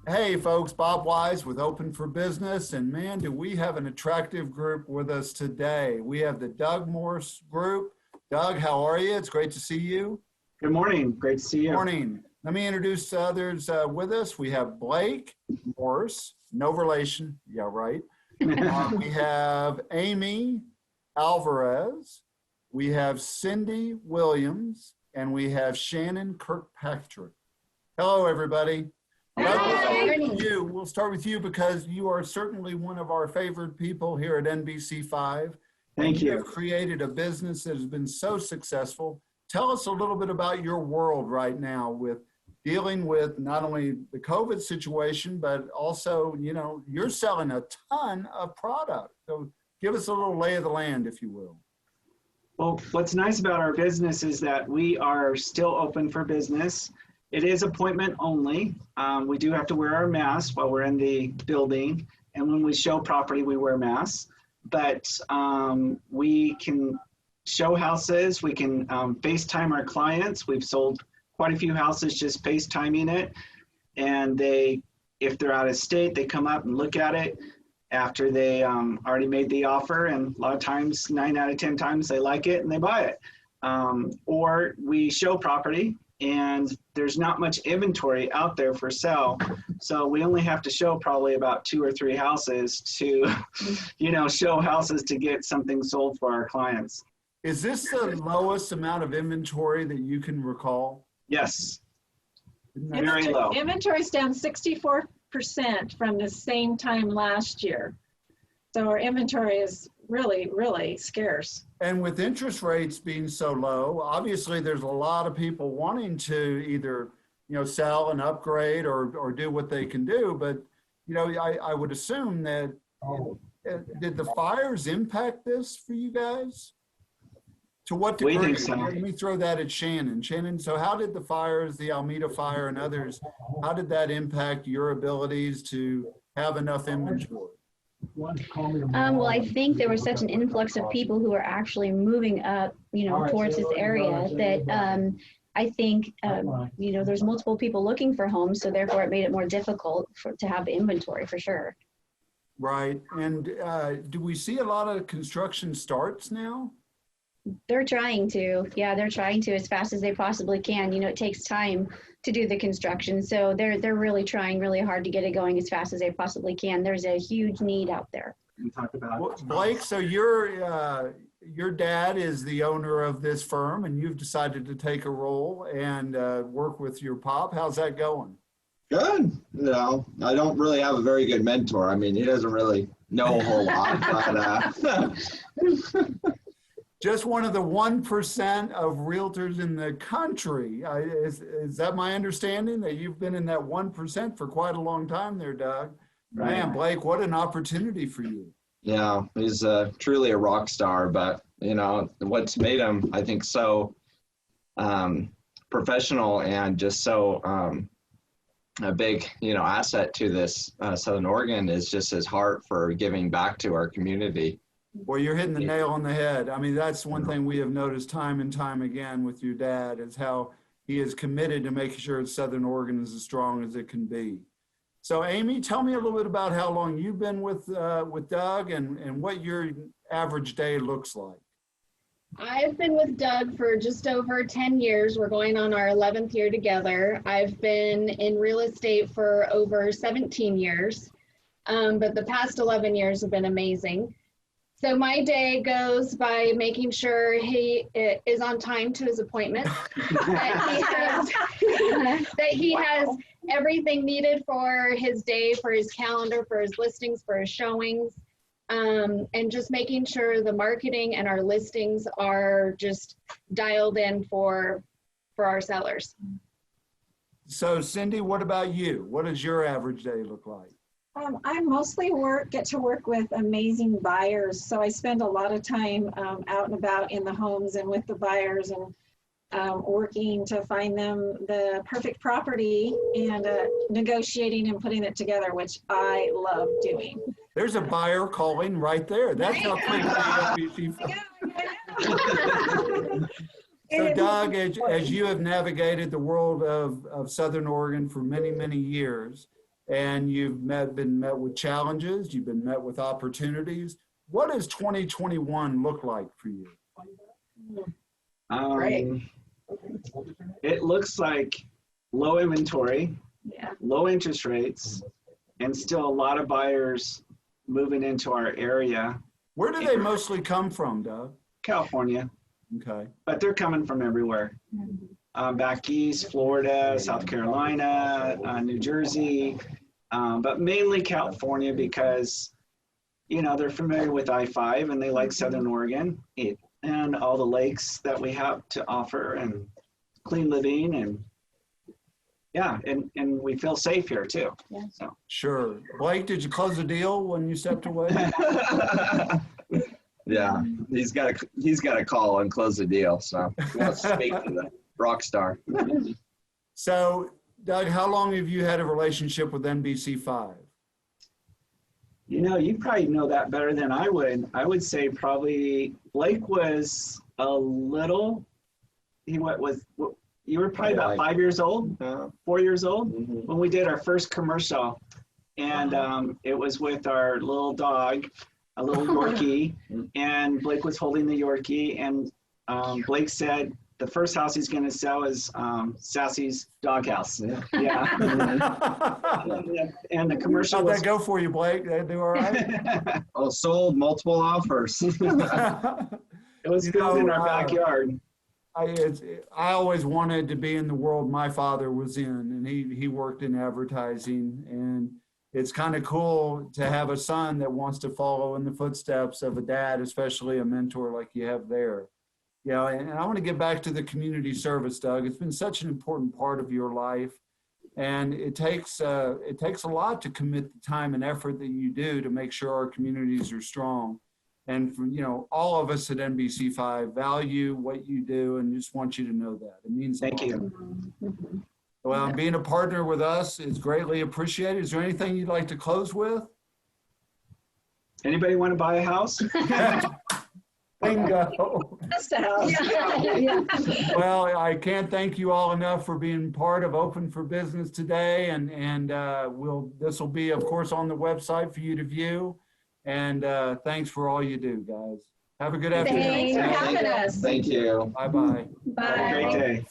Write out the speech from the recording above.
Hey folks, Bob Wise with Open for Business, and man, do we have an attractive group with us today. We have the Doug Morse group. Doug, how are you? It's great to see you. Good morning. Great to see you. Morning. Let me introduce others with us. We have Blake Morse, no relation. Yeah, right. We have Amy Alvarez. We have Cindy Williams, and we have Shannon Kirkpatrick. Hello, everybody. We'll start with you because you are certainly one of our favorite people here at NBC5. Thank you. You have created a business that has been so successful. Tell us a little bit about your world right now with dealing with not only the COVID situation, but also, you know, you're selling a ton of product. So give us a little lay of the land, if you will. Well, what's nice about our business is that we are still open for business. It is appointment only. We do have to wear our masks while we're in the building. And when we show property, we wear masks. But we can show houses. We can FaceTime our clients. We've sold quite a few houses just FaceTiming it. And if they're out of state, they come up and look at it after they already made the offer. And a lot of times, 9 out of 10 times, they like it and they buy it. Or we show property. And there's not much inventory out there for sale. So we only have to show probably about 2 or 3 houses to, you know, show houses to get something sold for our clients. Is this the lowest amount of inventory that you can recall? Yes. Very low. Inventory's down 64% from the same time last year. So our inventory is really, really scarce. And with interest rates being so low, obviously there's a lot of people wanting to either, you know, sell and upgrade or do what they can do. But, you know, I would assume that, did the fires impact this for you guys? To what degree? We think so. Let me throw that at Shannon. Shannon, so how did the fires, the Alameda fire and others, how did that impact your abilities to have enough inventory? Well, I think there was such an influx of people who were actually moving up, you know, towards this area that I think, you know, there's multiple people looking for homes, so therefore it made it more difficult to have the inventory for sure. Right. And do we see a lot of construction starts now? They're trying to. Yeah, they're trying to as fast as they possibly can. You know, it takes time to do the construction. So they're really trying really hard to get it going as fast as they possibly can. There's a huge need out there. Well, Blake, so your dad is the owner of this firm and you've decided to take a role and work with your pop. How's that going? Good. You know, I don't really have a very good mentor. I mean, he doesn't really know a whole lot, but just one of the 1% of realtors in the country. Is that my understanding, that you've been in that 1% for quite a long time there, Doug? Right. Man, Blake, what an opportunity for you. Yeah, he's truly a rock star, but, you know, what's made him, I think, so professional and just so a big, you know, asset to this Southern Oregon is just his heart for giving back to our community. Well, you're hitting the nail on the head. I mean, that's one thing we have noticed time and time again with your dad is how he is committed to making sure Southern Oregon is as strong as it can be. So, Amy, tell me a little bit about how long you've been with Doug and what your average day looks like. I've been with Doug for just over 10 years. We're going on our 11th year together. I've been in real estate for over 17 years, but the past 11 years have been amazing. So my day goes by making sure he is on time to his appointment, that he has everything needed for his day, for his calendar, for his listings, for his showings, and just making sure the marketing and our listings are just dialed in for our sellers. So Cindy, what about you? What does your average day look like? I mostly get to work with amazing buyers. So I spend a lot of time out and about in the homes and with the buyers and working to find them the perfect property and negotiating and putting it together, which I love doing. There's a buyer calling right there. That's how quick So Doug, as you have navigated the world of Southern Oregon for many, many years, and you've been met with challenges, you've been met with opportunities, what does 2021 look like for you? It looks like low inventory, Yeah. low interest rates, and still a lot of buyers moving into our area. Where do they mostly come from, Doug? California, Okay. but they're coming from everywhere. Back east, Florida, South Carolina, New Jersey, but mainly California because, you know, they're familiar with I-5 and they like Southern Oregon and all the lakes that we have to offer and clean living and yeah, and we feel safe here too. Yeah. So. Sure. Blake, did you close the deal when you stepped away? Yeah, he's got to call and close the deal. So let's speak to the rock star. So, Doug, how long have you had a relationship with NBC5? You know, you probably know that better than I would. I would say probably Blake was a little. You were probably about 5 years old, 4 years old when we did our first commercial, and it was with our little dog, a little Yorkie, and Blake was holding the Yorkie, and Blake said the first house he's going to sell is Sassy's doghouse. Yeah. And the commercial. How'd that go for you, Blake? Did they do all right? Oh, sold multiple offers. It was filmed in our backyard. I always wanted to be in the world my father was in, and he worked in advertising, and it's kind of cool to have a son that wants to follow in the footsteps of a dad, especially a mentor like you have there. You know, and I want to get back to the community service, Doug. It's been such an important part of your life, and it takes a lot to commit the time and effort that you do to make sure our communities are strong. And for, you know, all of us at NBC5 value what you do and just want you to know that. It means a lot. Thank you. Well, being a partner with us is greatly appreciated. Is there anything you'd like to close with? Anybody want to buy a house? Bingo. That's the house. Well, I can't thank you all enough for being part of Open for Business today. And this will be, of course, on the website for you to view. And thanks for all you do, guys. Have a good afternoon. Thanks for having us. Thank you. Bye-bye. Bye. Have a great day.